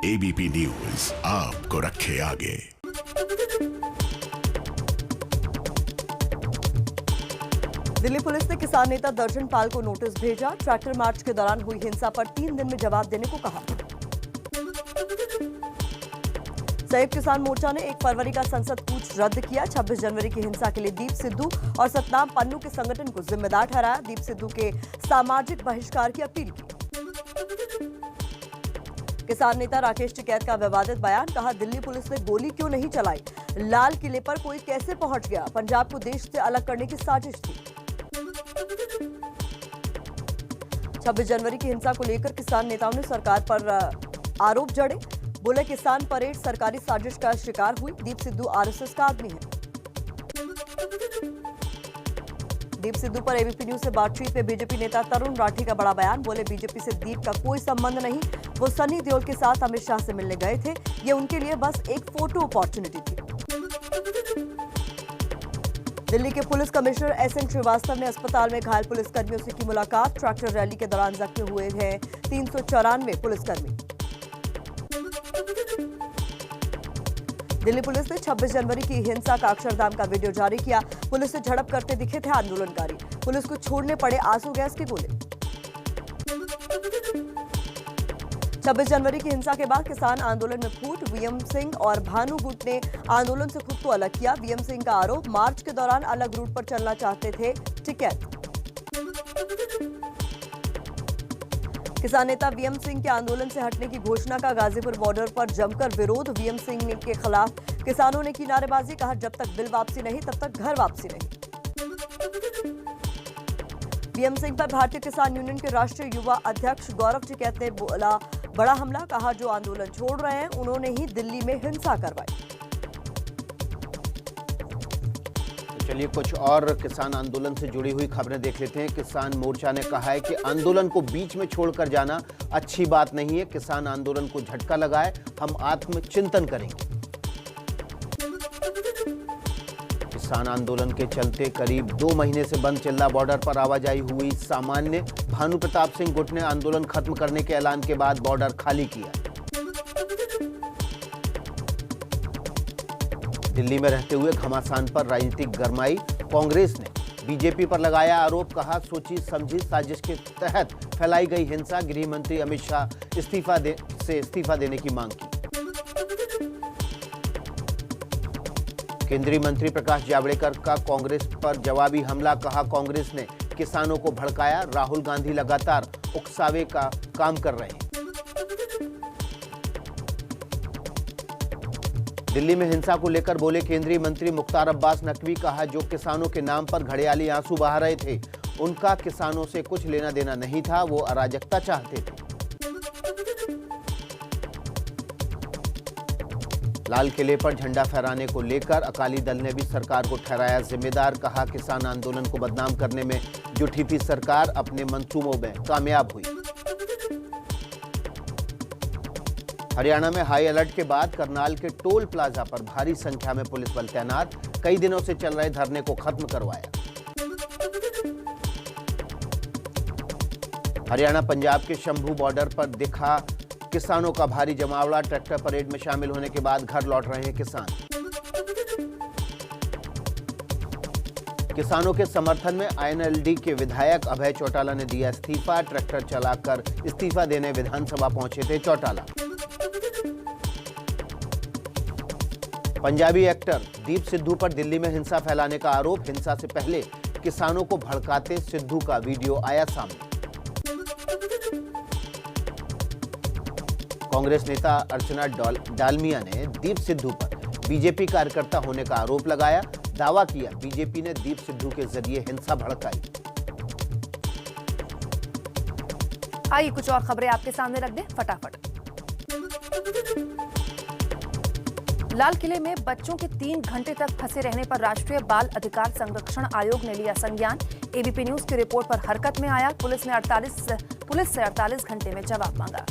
ABP news आपको रखे आगे। दिल्ली पुलिस ने किसान नेता दर्शन पाल को नोटिस भेजा। ट्रैक्टर मार्च के दौरान हुई हिंसा पर 3 दिन में जवाब देने को कहा। संयुक्त किसान मोर्चा ने 1 फरवरी का संसद कूच रद्द किया। 26 जनवरी की हिंसा के लिए दीप सिद्धू और सतनाम पन्नू के संगठन को जिम्मेदार ठहराया। दीप सिद्धू के सामाजिक बहिष्कार की अपील की। किसान नेता राकेश टिकैत का विवादित बयान, कहा दिल्ली पुलिस ने गोली क्यों नहीं चलाई, लाल किले पर कोई कैसे पहुंच गया, पंजाब को देश से अलग करने की साजिश थी। 26 जनवरी की हिंसा को लेकर किसान नेताओं ने सरकार पर आरोप जड़े। बोले किसान परेड सरकारी साजिश का शिकार हुई। दीप सिद्धू आरएसएस का आदमी है। दीप सिद्धू पर एबीपी न्यूज से बातचीत में बीजेपी नेता तरुण राठी का बड़ा बयान। बोले बीजेपी से दीप का कोई संबंध नहीं, वो सनी देओल के साथ अमित शाह से मिलने गए थे, ये उनके लिए बस एक फोटो अपॉर्चुनिटी थी। दिल्ली के पुलिस कमिश्नर एसएन श्रीवास्तव ने अस्पताल में घायल पुलिसकर्मियों से की मुलाकात। ट्रैक्टर रैली के दौरान जख्मी हुए हैं 394 पुलिसकर्मी। दिल्ली पुलिस ने 26 जनवरी की हिंसा का अक्षरधाम का वीडियो जारी किया। पुलिस से झड़प करते दिखे थे आंदोलनकारी, पुलिस को छोड़ने पड़े आंसू गैस के गोले। 26 जनवरी की हिंसा के बाद किसान आंदोलन में फूट। वीएम सिंह और भानु गुट ने आंदोलन से खुद को अलग किया। वीएम सिंह का आरोप, मार्च के दौरान अलग रूट पर चलना चाहते थे टिकैत। किसान नेता वीएम सिंह के आंदोलन से हटने की घोषणा का गाजीपुर बॉर्डर पर जमकर विरोध। वीएम सिंह के खिलाफ किसानों ने की नारेबाजी, कहा जब तक बिल वापसी नहीं तब तक घर वापसी नहीं। वीएम सिंह पर भारतीय किसान यूनियन के राष्ट्रीय युवा अध्यक्ष गौरव टिकैत ने बोला बड़ा हमला, कहा जो आंदोलन छोड़ रहे हैं उन्होंने ही दिल्ली में हिंसा करवाई। चलिए कुछ और किसान आंदोलन से जुड़ी हुई खबरें देख लेते हैं। किसान मोर्चा ने कहा है कि आंदोलन को बीच में छोड़कर जाना अच्छी बात नहीं है। किसान आंदोलन को झटका लगाए, हम आत्मचिंतन करेंगे। किसान आंदोलन के चलते करीब 2 महीने से बंद चिल्ला बॉर्डर पर आवाजाही हुई सामान्य। भानु प्रताप सिंह गुट ने आंदोलन खत्म करने के ऐलान के बाद बॉर्डर खाली किया। दिल्ली में रहते हुए घमासान पर राजनीतिक गरमाई। कांग्रेस ने बीजेपी पर लगाया आरोप, कहा सोची समझी साजिश के तहत फैलाई गई हिंसा। गृह मंत्री अमित शाह इस्तीफा देने की मांग की। केंद्रीय मंत्री प्रकाश जावड़ेकर का कांग्रेस पर जवाबी हमला, कहा कांग्रेस ने किसानों को भड़काया। राहुल गांधी लगातार उकसावे का काम कर रहे हैं। दिल्ली में हिंसा को लेकर बोले केंद्रीय मंत्री मुख्तार अब्बास नकवी, कहा जो किसानों के नाम पर घड़ियाली आंसू बहा रहे थे उनका किसानों से कुछ लेना देना नहीं था, वो अराजकता चाहते थे। लाल किले पर झंडा फहराने को लेकर अकाली दल ने भी सरकार को ठहराया जिम्मेदार, कहा किसान आंदोलन को बदनाम करने में जुटी थी सरकार, अपने मंसूबों में कामयाब हुई। हरियाणा में हाई अलर्ट के बाद करनाल के टोल प्लाजा पर भारी संख्या में पुलिस बल तैनात। कई दिनों से चल रहे धरने को खत्म करवाया। हरियाणा पंजाब के शंभू बॉर्डर पर दिखा किसानों का भारी जमावड़ा। ट्रैक्टर परेड में शामिल होने के बाद घर लौट रहे हैं किसान। किसानों के समर्थन में आईएनएलडी के विधायक अभय चौटाला ने दिया इस्तीफा। ट्रैक्टर चलाकर इस्तीफा देने विधानसभा पहुंचे थे चौटाला। पंजाबी एक्टर दीप सिद्धू पर दिल्ली में हिंसा फैलाने का आरोप। हिंसा से पहले किसानों को भड़काते सिद्धू का वीडियो आया सामने। कांग्रेस नेता अर्चना डालमिया ने दीप सिद्धू पर बीजेपी कार्यकर्ता होने का आरोप लगाया। दावा किया बीजेपी ने दीप सिद्धू के जरिए हिंसा भड़काई। आइए कुछ और खबरें आपके सामने रख दें फटाफट। लाल किले में बच्चों के 3 घंटे तक फंसे रहने पर राष्ट्रीय बाल अधिकार संरक्षण आयोग ने लिया संज्ञान। एबीपी न्यूज की रिपोर्ट पर हरकत में आया। पुलिस से 48 घंटे में जवाब मांगा।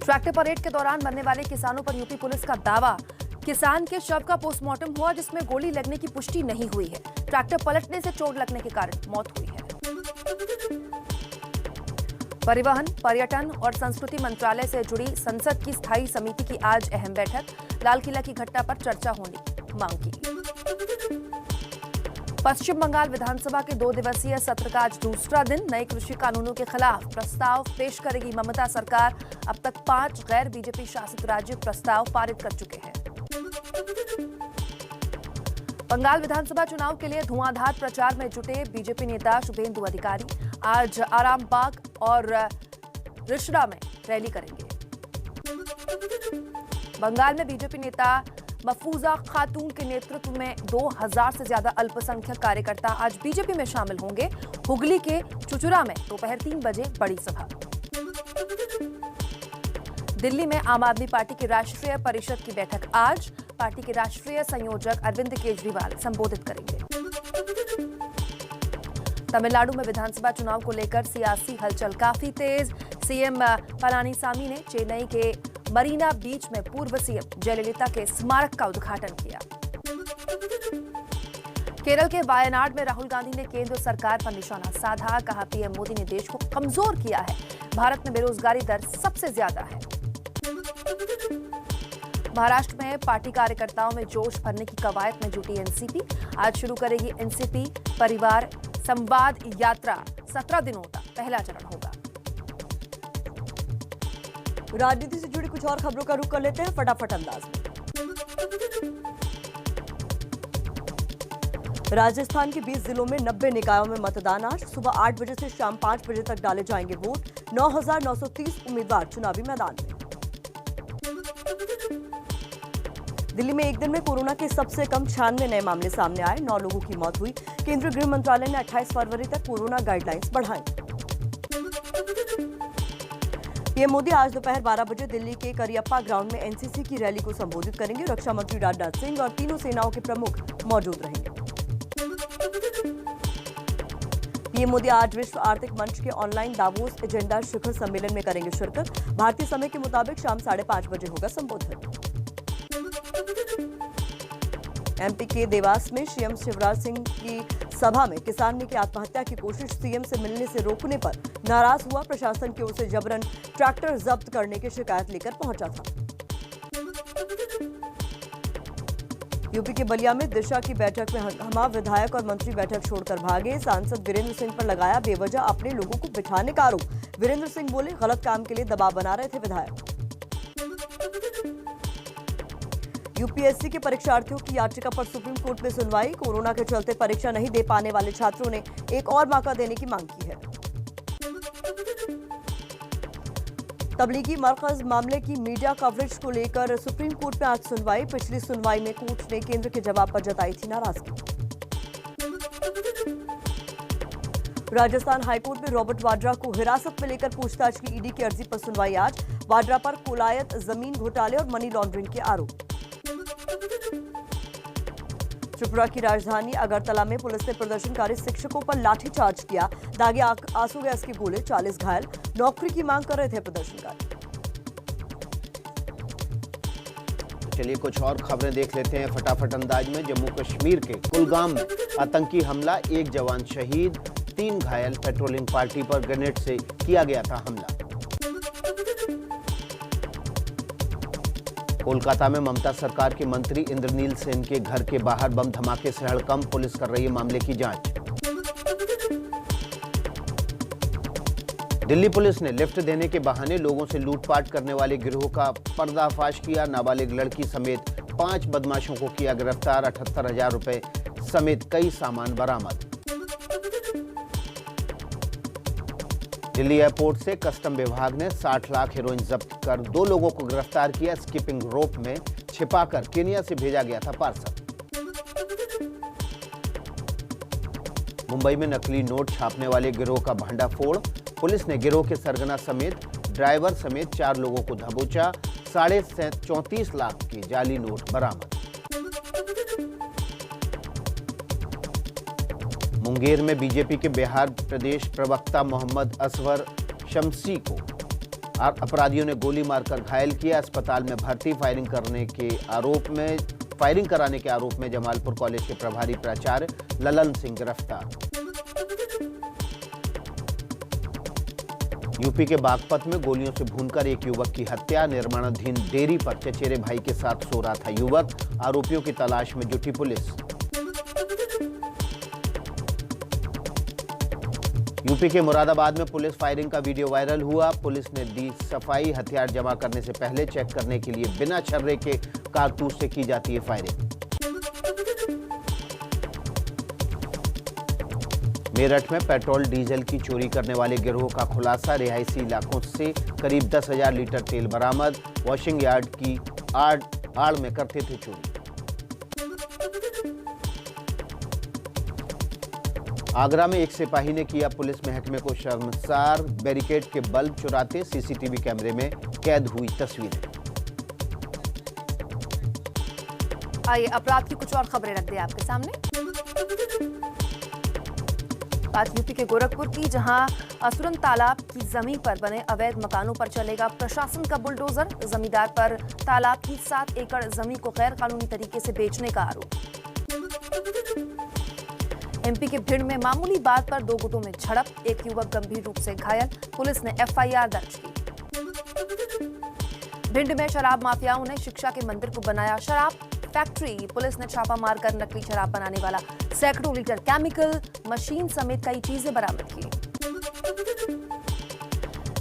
ट्रैक्टर परेड के दौरान मरने वाले किसानों पर यूपी पुलिस का दावा, किसान के शव का पोस्टमार्टम हुआ जिसमें गोली लगने की पुष्टि नहीं हुई है। ट्रैक्टर पलटने से चोट लगने के कारण मौत हुई है। परिवहन, पर्यटन और संस्कृति मंत्रालय से जुड़ी संसद की स्थायी समिति की आज अहम बैठक। लाल किला की घटना पर चर्चा होने की मांग की। पश्चिम बंगाल विधानसभा के 2 दिवसीय सत्र का आज दूसरा दिन। नए कृषि कानूनों के खिलाफ प्रस्ताव पेश करेगी ममता सरकार। अब तक 5 गैर बीजेपी शासित राज्य प्रस्ताव पारित कर चुके हैं। बंगाल विधानसभा चुनाव के लिए धुआंधार प्रचार में जुटे बीजेपी नेता शुभेंदु अधिकारी आज आरामबाग और रिषड़ा में रैली करेंगे। बंगाल में बीजेपी नेता मफूजा खातून के नेतृत्व में 2000 से ज्यादा अल्पसंख्यक कार्यकर्ता आज बीजेपी में शामिल होंगे। हुगली के चुचुरा में दोपहर 3 बजे बड़ी सभा। दिल्ली में आम आदमी पार्टी की राष्ट्रीय परिषद की बैठक आज। पार्टी के राष्ट्रीय संयोजक अरविंद केजरीवाल संबोधित करेंगे। तमिलनाडु में विधानसभा चुनाव को लेकर सियासी हलचल काफी तेज। सीएम पलानीसामी ने चेन्नई के मरीना बीच में पूर्व सीएम जयललिता के स्मारक का उद्घाटन किया। केरल के वायनाड में राहुल गांधी ने केंद्र सरकार पर निशाना साधा। कहा, पीएम मोदी ने देश को कमजोर किया है। भारत में बेरोजगारी दर सबसे ज्यादा है। महाराष्ट्र में पार्टी कार्यकर्ताओं में जोश भरने की कवायद में जुटी एनसीपी। आज शुरू करेगी एनसीपी परिवार संवाद यात्रा। 17 दिनों का पहला चरण होगा। राजनीति से जुड़ी कुछ और खबरों का रुख कर लेते हैं फटाफट अंदाज में। राजस्थान के 20 जिलों में 90 निकायों में मतदान आज सुबह 8 बजे से शाम 5 बजे तक डाले जाएंगे वोट। 9,930 उम्मीदवार चुनावी मैदान में। दिल्ली में एक दिन में कोरोना के सबसे कम 96 नए मामले सामने आए। 9 लोगों की मौत हुई। केंद्रीय गृह मंत्रालय ने 28 फरवरी तक कोरोना गाइडलाइंस बढ़ाई। पीएम मोदी आज दोपहर 12 बजे दिल्ली के करियप्पा ग्राउंड में एनसीसी की रैली को संबोधित करेंगे। रक्षा मंत्री राजनाथ सिंह और तीनों सेनाओं के प्रमुख मौजूद रहेंगे। पीएम मोदी आज विश्व आर्थिक मंच के ऑनलाइन दावोस एजेंडा शिखर सम्मेलन में करेंगे शिरकत। भारतीय समय के मुताबिक शाम 5:30 बजे होगा संबोधन। एमपी के देवास में सीएम शिवराज सिंह की सभा में किसान ने की आत्महत्या की कोशिश। सीएम से मिलने से रोकने पर नाराज हुआ। प्रशासन की ओर से जबरन ट्रैक्टर जब्त करने की शिकायत लेकर पहुंचा था। यूपी के बलिया में दिशा की बैठक में हंगामा। विधायक और मंत्री बैठक छोड़कर भागे। सांसद वीरेंद्र सिंह पर लगाया बेवजह अपने लोगों को बिठाने का आरोप। वीरेंद्र सिंह बोले, गलत काम के लिए दबाव बना रहे थे विधायक। यूपीएससी के परीक्षार्थियों की याचिका पर सुप्रीम कोर्ट में सुनवाई। कोरोना के चलते परीक्षा नहीं दे पाने वाले छात्रों ने एक और मौका देने की मांग की है। तबलीगी मरकज मामले की मीडिया कवरेज को लेकर सुप्रीम कोर्ट में आज सुनवाई। पिछली सुनवाई में कोर्ट ने केंद्र के जवाब पर जताई थी नाराजगी। राजस्थान हाईकोर्ट में रॉबर्ट वाड्रा को हिरासत में लेकर पूछताछ की ईडी की अर्जी पर सुनवाई आज। वाड्रा पर कोलायत जमीन घोटाले और मनी लॉन्ड्रिंग के आरोप। त्रिपुरा की राजधानी अगरतला में पुलिस ने प्रदर्शनकारी शिक्षकों पर लाठीचार्ज किया। दागे आंसू गैस के गोले, 40 घायल। नौकरी की मांग कर रहे थे प्रदर्शनकारी। चलिए कुछ और खबरें देख लेते हैं फटाफट अंदाज में। जम्मू कश्मीर के कुलगाम में आतंकी हमला, 1 जवान शहीद, 3 घायल। पेट्रोलिंग पार्टी पर ग्रेनेड से किया गया था हमला। कोलकाता में ममता सरकार के मंत्री इंद्रनील सेन के घर के बाहर बम धमाके से हड़कंप। पुलिस कर रही है मामले की जांच। दिल्ली पुलिस ने लिफ्ट देने के बहाने लोगों से लूटपाट करने वाले गिरोह का पर्दाफाश किया। नाबालिग लड़की समेत 5 बदमाशों को किया गिरफ्तार। 78,000 रुपए समेत कई सामान बरामद। दिल्ली एयरपोर्ट से कस्टम विभाग ने 60 लाख हेरोइन जब्त कर 2 लोगों को गिरफ्तार किया। स्कीपिंग रोप में छिपाकर केनिया से भेजा गया था पार्सल। मुंबई में नकली नोट छापने वाले गिरोह का भंडाफोड़। पुलिस ने गिरोह के सरगना समेत ड्राइवर समेत 4 लोगों को दबोचा। 34.5 लाख के जाली नोट बरामद। मुंगेर में बीजेपी के बिहार प्रदेश प्रवक्ता मोहम्मद असवर शमसी को अपराधियों ने गोली मारकर घायल किया। अस्पताल में भर्ती। फायरिंग कराने के आरोप में जमालपुर कॉलेज के प्रभारी प्राचार्य ललन सिंह गिरफ्तार। यूपी के बागपत में गोलियों से भूनकर एक युवक की हत्या। निर्माणाधीन डेयरी पर चचेरे भाई के साथ सो रहा था युवक। आरोपियों की तलाश में जुटी पुलिस। यूपी के मुरादाबाद में पुलिस फायरिंग का वीडियो वायरल हुआ। पुलिस ने दी सफाई। हथियार जमा करने से पहले चेक करने के लिए बिना छर्रे के कारतूस से की जाती है फायरिंग। मेरठ में पेट्रोल डीजल की चोरी करने वाले गिरोह का खुलासा। रिहायशी इलाकों से करीब 10,000 लीटर तेल बरामद। वॉशिंग यार्ड की आड़ में करते थे चोरी। आगरा में एक सिपाही ने किया पुलिस महकमे को शर्मसार। बैरिकेड के बल्ब चुराते सीसीटीवी कैमरे में कैद हुई तस्वीरें। आइए अपराध की कुछ और खबरें रख दें आपके सामने। बात यूपी के गोरखपुर की, जहां सुरंग तालाब की जमीन पर बने अवैध मकानों पर चलेगा प्रशासन का बुलडोजर। जमींदार पर तालाब की 7 एकड़ जमीन को गैर कानूनी तरीके से बेचने का आरोप। एमपी के भिंड में मामूली बात पर 2 गुटों में झड़प। एक युवक गंभीर रूप से घायल। पुलिस ने एफआईआर दर्ज की। भिंड में शराब माफियाओं ने शिक्षा के मंदिर को बनाया शराब फैक्ट्री। पुलिस ने छापा मारकर नकली शराब बनाने वाला सैकड़ों लीटर केमिकल, मशीन समेत कई चीजें बरामद की।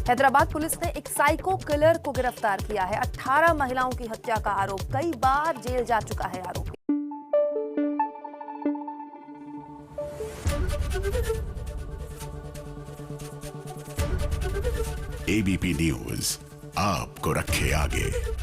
हैदराबाद पुलिस ने एक साइको किलर को गिरफ्तार किया है। 18 महिलाओं की हत्या का आरोप। कई बार जेल जा चुका है आरोपी। एबीपी न्यूज आपको रखे आगे।